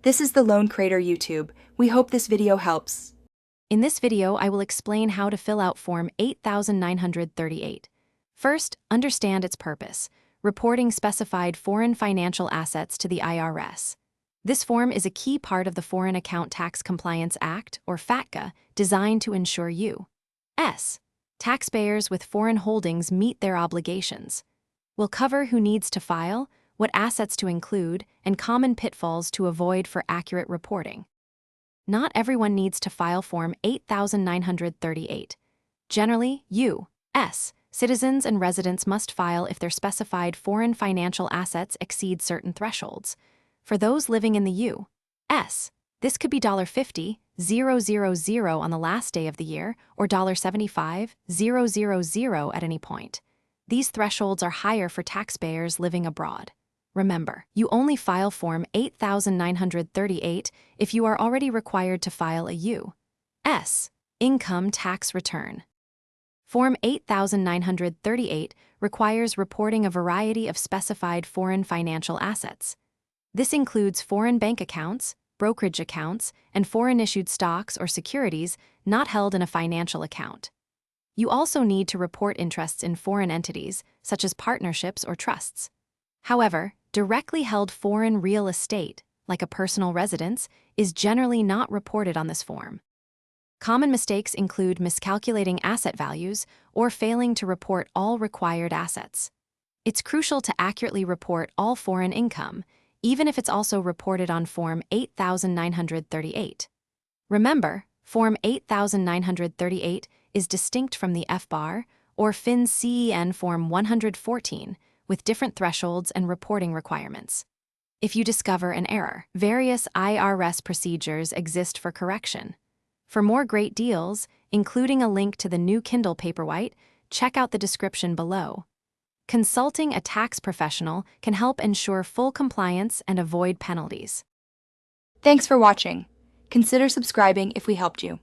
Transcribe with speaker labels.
Speaker 1: This is the Loan Creator YouTube. We hope this video helps.
Speaker 2: In this video, I will explain how to fill out Form 8938. First, understand its purpose: reporting specified foreign financial assets to the IRS. This form is a key part of the Foreign Account Tax Compliance Act, or FATCA, designed to ensure U.S. taxpayers with foreign holdings meet their obligations. We'll cover who needs to file, what assets to include, and common pitfalls to avoid for accurate reporting. Not everyone needs to file Form 8938. Generally, U.S. citizens and residents must file if their specified foreign financial assets exceed certain thresholds. For those living in the U.S., this could be $50,000 on the last day of the year or $75,000 at any point. These thresholds are higher for taxpayers living abroad. Remember, you only file Form 8938 if you are already required to file a U.S. income tax return. Form 8938 requires reporting a variety of specified foreign financial assets. This includes foreign bank accounts, brokerage accounts, and foreign-issued stocks or securities not held in a financial account. You also need to report interests in foreign entities, such as partnerships or trusts. However, directly held foreign real estate, like a personal residence, is generally not reported on this form. Common mistakes include miscalculating asset values or failing to report all required assets. It's crucial to accurately report all foreign income, even if it's also reported on Form 8938. Remember, Form 8938 is distinct from the FBAR or FIN-CEN Form 114, with different thresholds and reporting requirements. If you discover an error, various IRS procedures exist for correction. For more great deals, including a link to the new Kindle Paperwhite, check out the description below. Consulting a tax professional can help ensure full compliance and avoid penalties.
Speaker 1: Thanks for watching. Consider subscribing if we helped you.